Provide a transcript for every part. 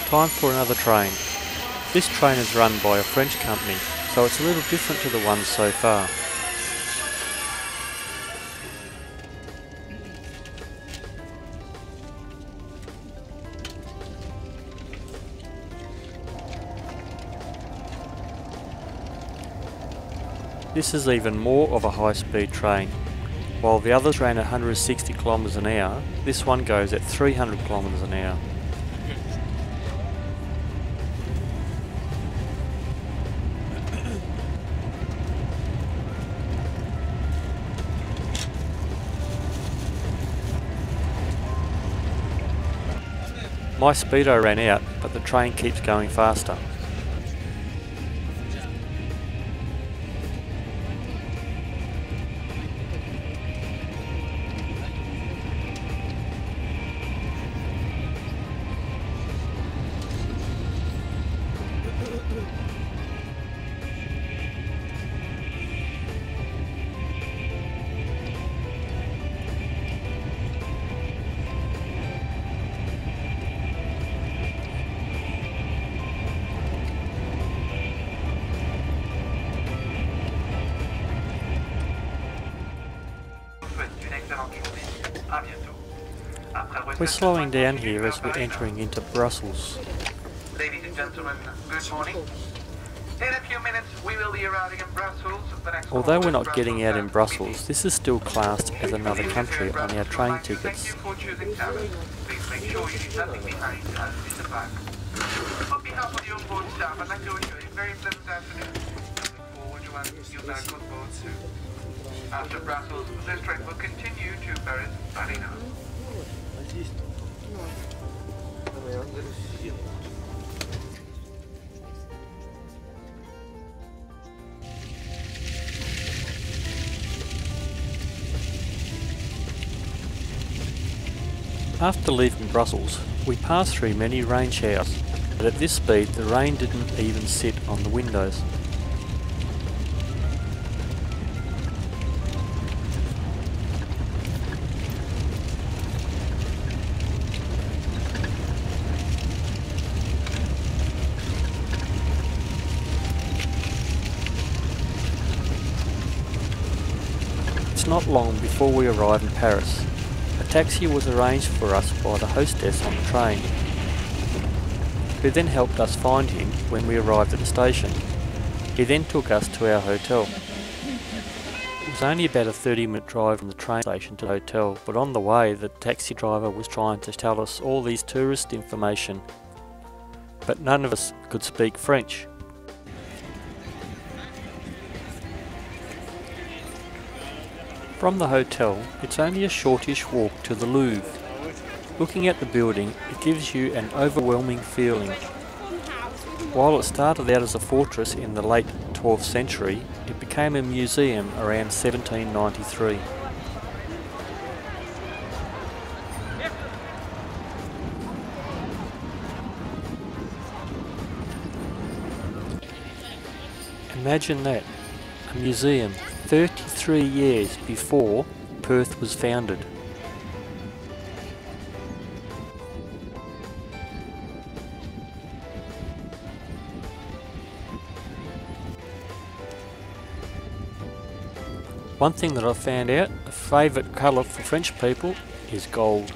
Time for another train. This train is run by a French company, so it's a little different to the ones so far. This is even more of a high-speed train. While the others ran at 160 km an hour, this one goes at 300 km an hour. My speedo ran out, but the train keeps going faster. We're slowing down here as we're entering into Brussels. Ladies and gentlemen, good morning. In a few minutes we will be arriving in Brussels. Although we're not getting out in Brussels, this is still classed as another country on our train tickets. Thank you for choosing Paris. Please make sure you leave nothing behind as in the back. On behalf of the onboard staff, I'd like to wish you a very pleasant afternoon. Look forward to having you back on board soon. After Brussels, this train will continue to Paris, Marina. After leaving Brussels, we passed through many rain showers, but at this speed the rain didn't even sit on the windows. It's not long before we arrive in Paris. A taxi was arranged for us by the hostess on the train, who then helped us find him when we arrived at the station. He then took us to our hotel. It was only about a 30-minute drive from the train station to the hotel, but on the way the taxi driver was trying to tell us all these tourist information, but none of us could speak French. From the hotel, it's only a shortish walk to the Louvre. Looking at the building, it gives you an overwhelming feeling. While it started out as a fortress in the late 12th century, it became a museum around 1793. Imagine that, a museum 33 years before Perth was founded. One thing that I found out, a favourite colour for French people is gold.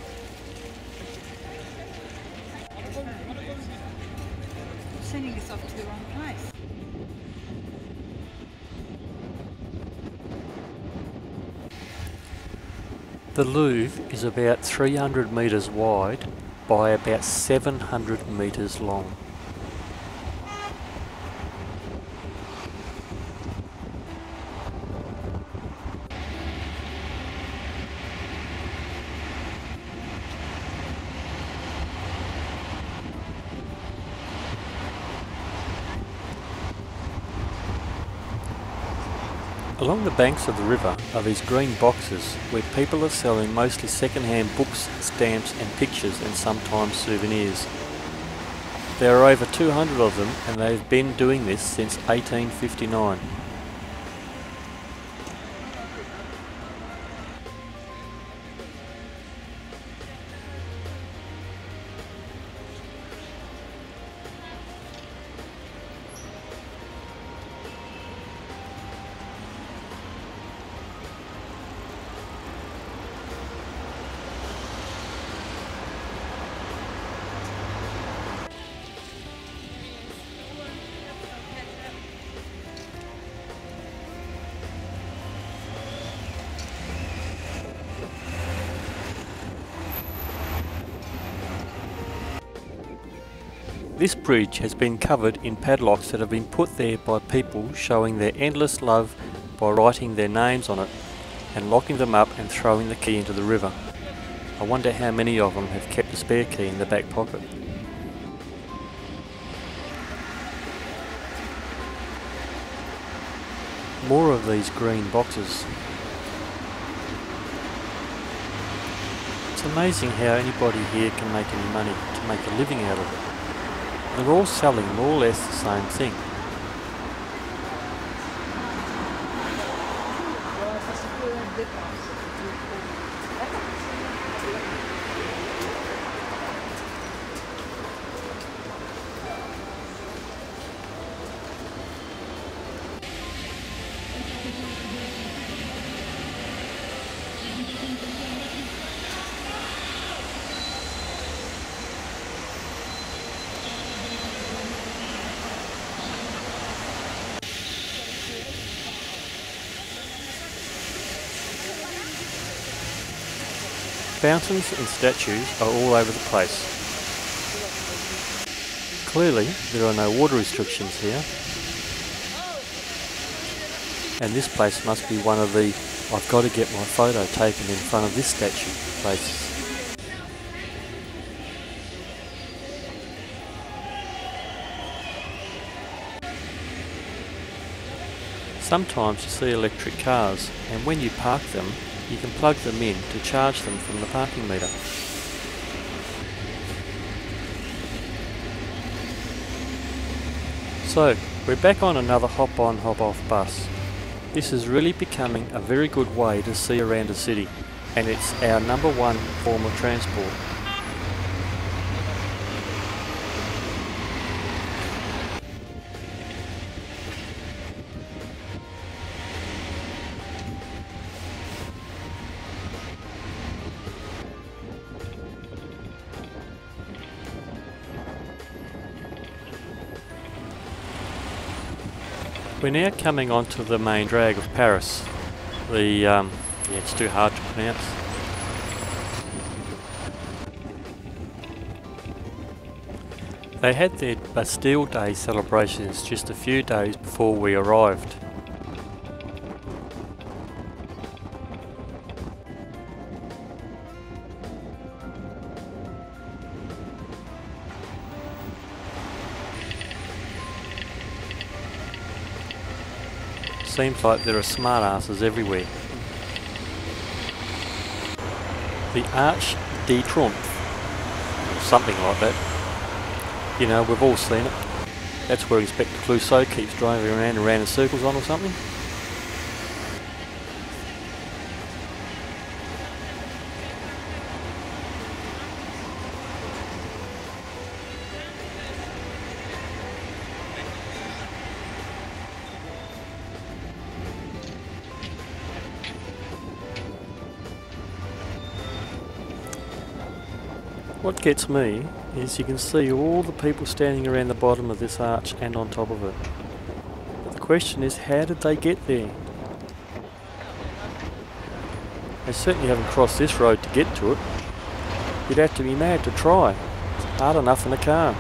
Sending us off to the wrong place. The Louvre is about 300 metres wide by about 700 metres long. Along the banks of the river are these green boxes where people are selling mostly second-hand books, stamps and pictures and sometimes souvenirs. There are over 200 of them and they've been doing this since 1859. This bridge has been covered in padlocks that have been put there by people showing their endless love by writing their names on it and locking them up and throwing the key into the river. I wonder how many of them have kept a spare key in the back pocket. More of these green boxes. It's amazing how anybody here can make any money to make a living out of it. They're all selling more or less the same thing. Fountains and statues are all over the place. Clearly there are no water restrictions here, and this place must be one of the "I've got to get my photo taken in front of this statue" places. Sometimes you see electric cars, and when you park them, you can plug them in to charge them from the parking meter. So, we're back on another hop-on hop-off bus. This is really becoming a very good way to see around a city, and it's our #1 form of transport. We're now coming onto the main drag of Paris. It's too hard to pronounce. They had their Bastille Day celebrations just a few days before we arrived. Seems like there are smart asses everywhere. The Arc de Triomphe, or something like that. You know, we've all seen it. That's where Inspector Clouseau keeps driving around and in circles on or something. What gets me is you can see all the people standing around the bottom of this arch and on top of it. But the question is, how did they get there? They certainly haven't crossed this road to get to it. You'd have to be mad to try. It's hard enough in a car.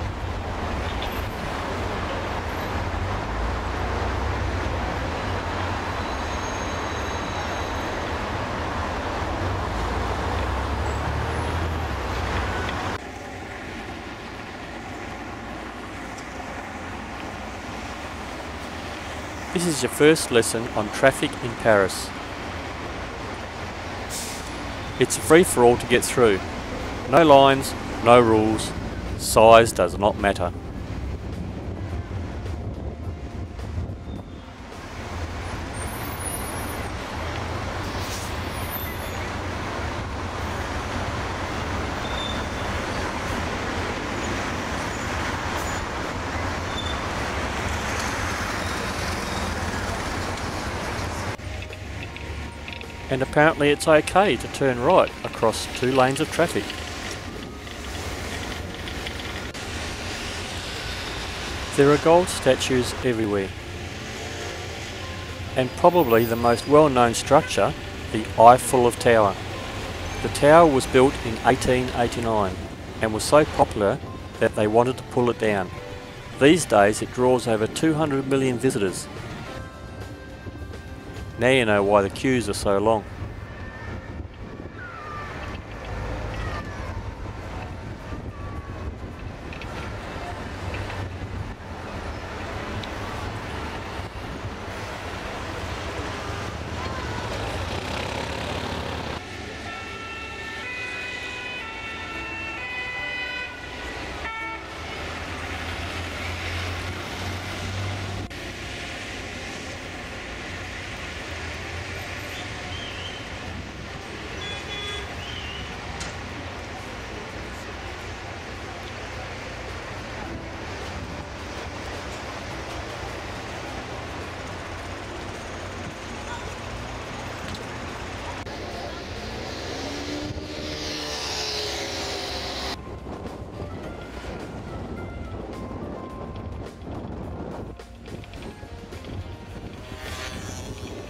This is your first lesson on traffic in Paris. It's a free-for-all to get through. No lines, no rules. Size does not matter. And apparently it's okay to turn right across 2 lanes of traffic. There are gold statues everywhere. And probably the most well-known structure, the Eiffel Tower. The tower was built in 1889 and was so popular that they wanted to pull it down. These days it draws over 200 million visitors. Now you know why the queues are so long.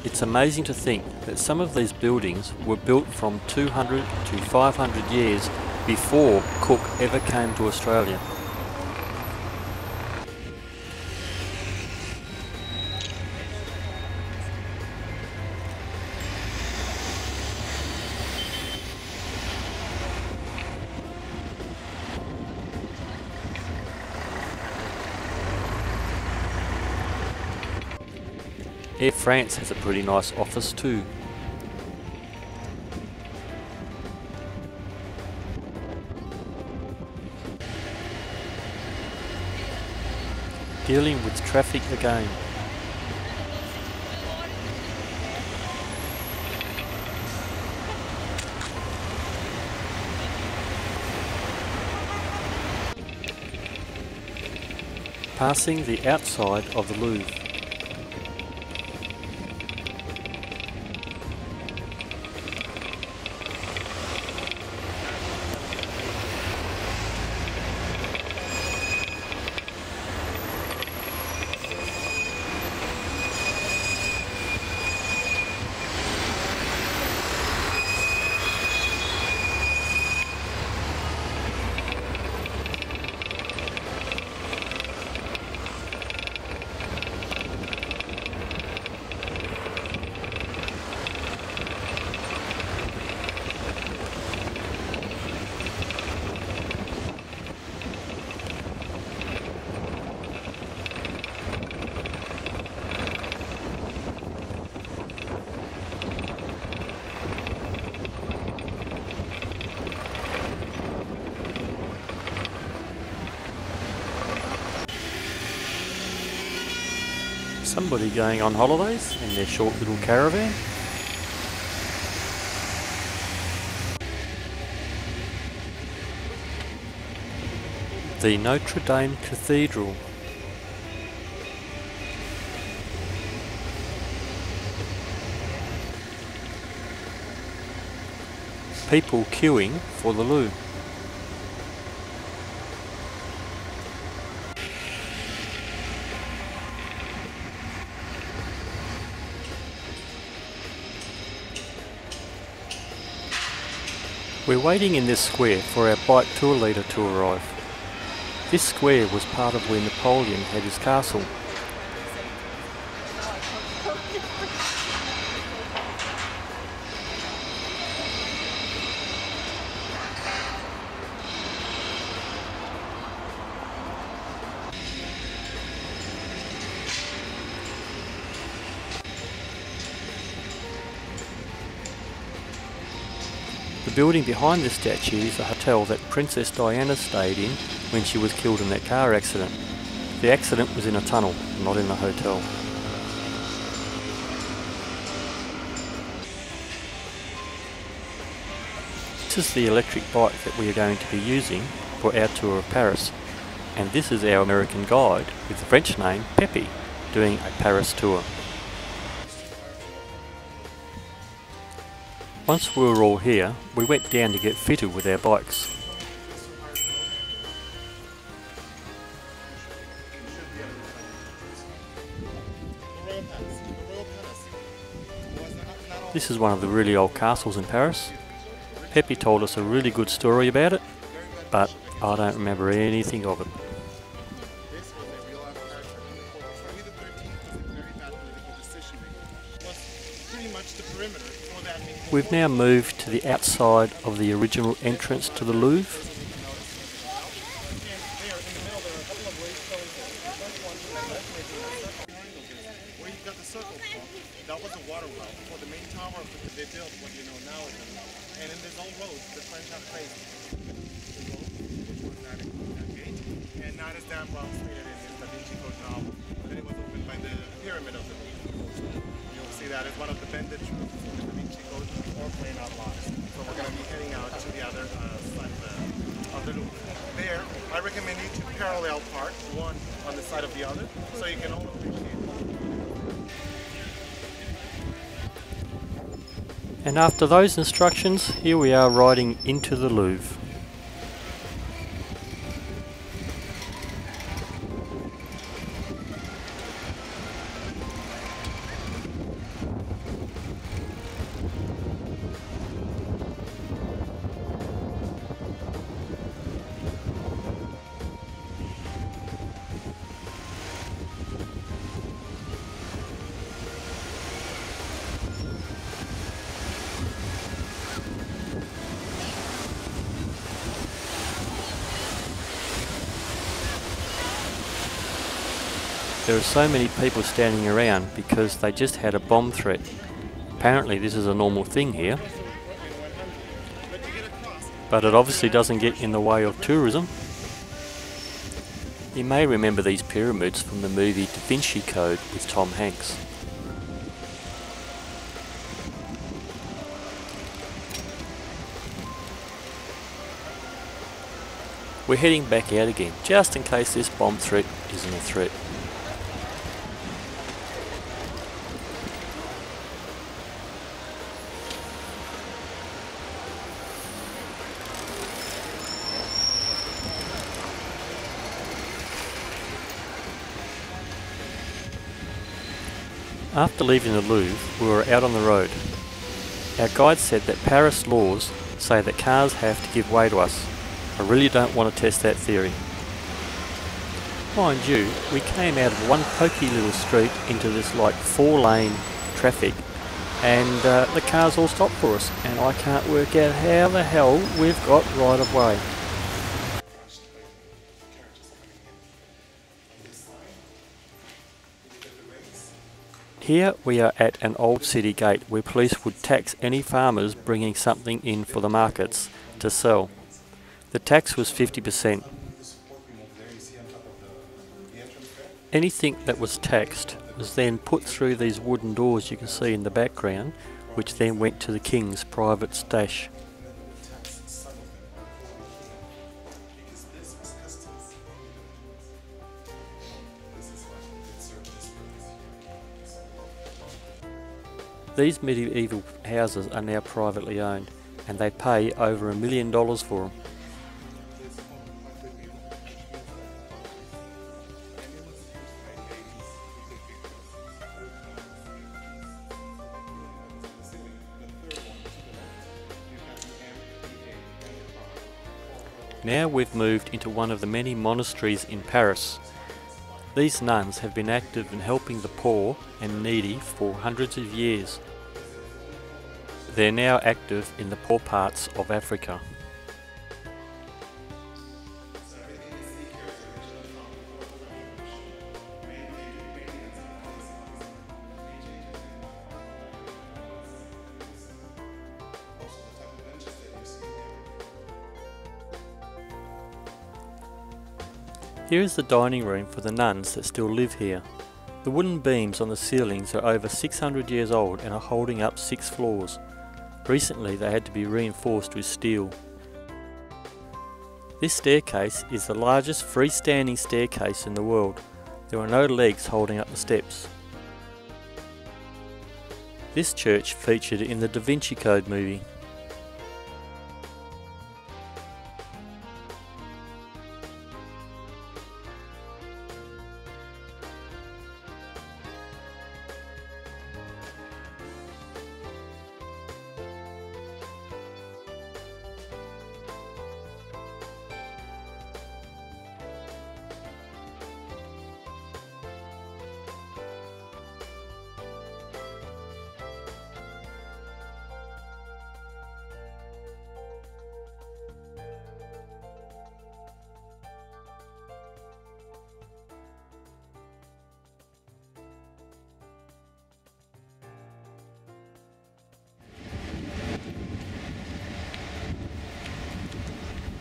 It's amazing to think that some of these buildings were built from 200 to 500 years before Cook ever came to Australia. Air France has a pretty nice office too. Dealing with traffic again. Passing the outside of the Louvre. Somebody going on holidays in their short little caravan. The Notre Dame Cathedral. People queuing for the loo. We're waiting in this square for our bike tour leader to arrive. This square was part of where Napoleon had his castle. The building behind the statue is a hotel that Princess Diana stayed in when she was killed in that car accident. The accident was in a tunnel, not in a hotel. This is the electric bike that we are going to be using for our tour of Paris, and this is our American guide with the French name Pepe, doing a Paris tour. Once we were all here, we went down to get fitted with our bikes. This is one of the really old castles in Paris. Pepe told us a really good story about it, but I don't remember anything of it. This was a real archive for Louis XIII was a very bad political decision making. Was pretty much the perimeter for that. We've now moved to the outside of the original entrance to the Louvre. Where you got the circle from, that was a water well for the main tower of the, they built what you know now. And in this old road, the French have placed the road, which was that gate, and not as damn well stated in the Da Vinci Code novel, that it was opened by the pyramid of the Louvre. You'll see that as one of the bended truths in the Da Vinci Code or plain out lies. So we're going to be heading out to the other side of the Louvre. There, I recommend you to parallel park, one on the side of the other, so you can all appreciate it. And after those instructions, here we are riding into the Louvre. There are so many people standing around because they just had a bomb threat. Apparently this is a normal thing here, but it obviously doesn't get in the way of tourism. You may remember these pyramids from the movie Da Vinci Code with Tom Hanks. We're heading back out again, just in case this bomb threat isn't a threat. After leaving the Louvre, we were out on the road. Our guide said that Paris laws say that cars have to give way to us. I really don't want to test that theory. Mind you, we came out of one pokey little street into this like 4-lane traffic, and the cars all stopped for us, and I can't work out how the hell we've got right of way. Here we are at an old city gate where police would tax any farmers bringing something in for the markets to sell. The tax was 50%. Anything that was taxed was then put through these wooden doors you can see in the background, which then went to the king's private stash. These medieval houses are now privately owned, and they pay over $1 million for them. Now we've moved into one of the many monasteries in Paris. These nuns have been active in helping the poor and needy for hundreds of years. They're now active in the poor parts of Africa. Here is the dining room for the nuns that still live here. The wooden beams on the ceilings are over 600 years old and are holding up 6 floors. Recently they had to be reinforced with steel. This staircase is the largest freestanding staircase in the world. There are no legs holding up the steps. This church featured in the Da Vinci Code movie.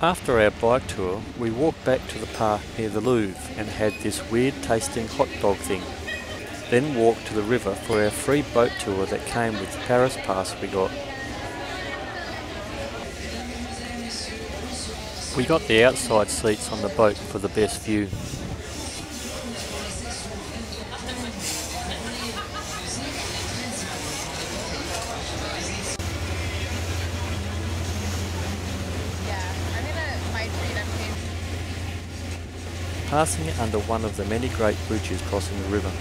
After our bike tour, we walked back to the park near the Louvre and had this weird tasting hot dog thing. Then walked to the river for our free boat tour that came with the Paris pass we got. We got the outside seats on the boat for the best view. Passing it under one of the many great bridges crossing the river.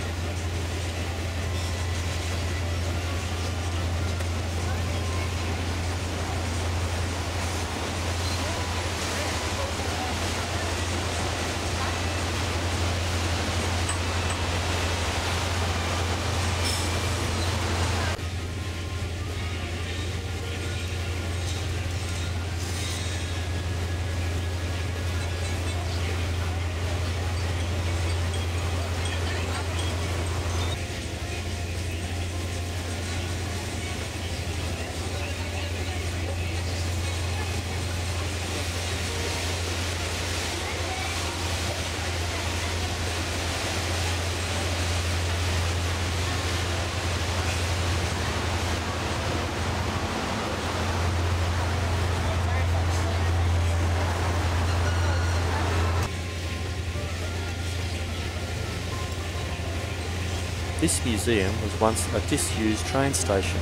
This museum was once a disused train station.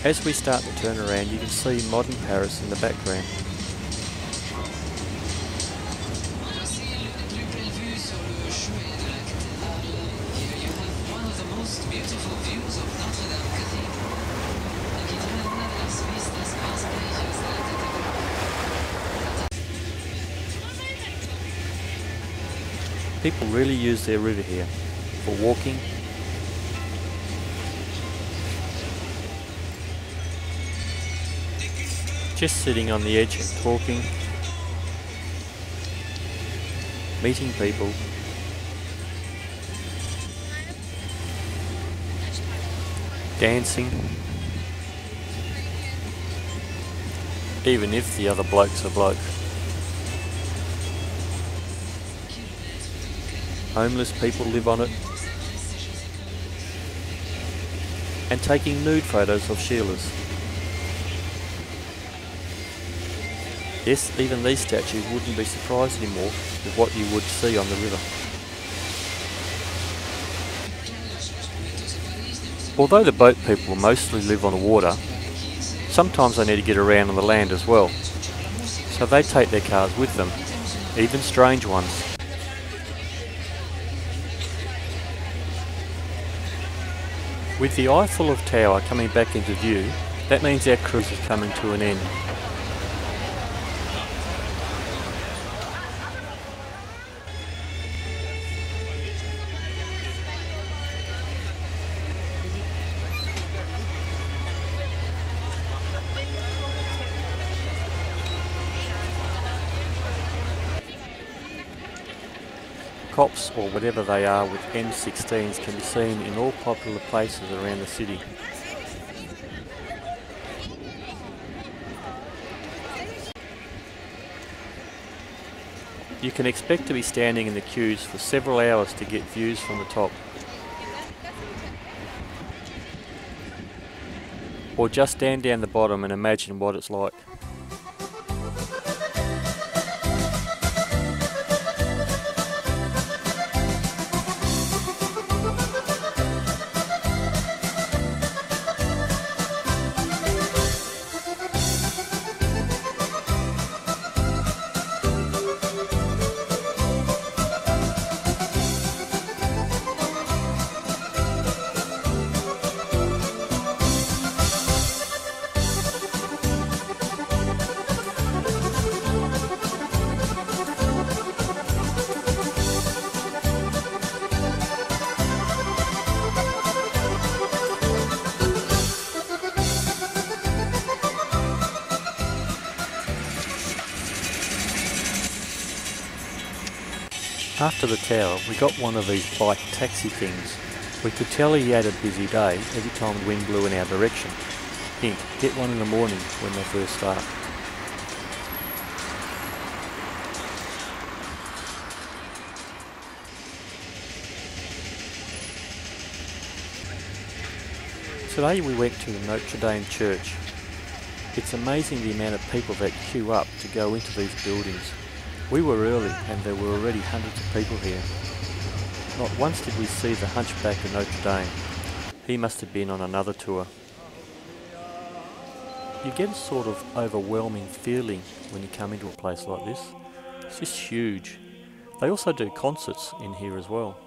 As we start to turn around, you can see modern Paris in the background. People really use their river here for walking, just sitting on the edge and talking, meeting people, dancing, even if the other bloke's a bloke. Homeless people live on it, and taking nude photos of Sheilas. Yes, even these statues wouldn't be surprised anymore with what you would see on the river. Although the boat people mostly live on the water, sometimes they need to get around on the land as well. So they take their cars with them, even strange ones. With the Eiffel Tower coming back into view, that means our cruise is coming to an end. Cops, or whatever they are, with M16s can be seen in all popular places around the city. You can expect to be standing in the queues for several hours to get views from the top. Or just stand down the bottom and imagine what it's like. After the tower, we got one of these bike taxi things. We could tell he had a busy day every time the wind blew in our direction. Hint, get one in the morning when they first start. Today we went to the Notre Dame Church. It's amazing the amount of people that queue up to go into these buildings. We were early and there were already hundreds of people here. Not once did we see the Hunchback of Notre Dame. He must have been on another tour. You get a sort of overwhelming feeling when you come into a place like this. It's just huge. They also do concerts in here as well.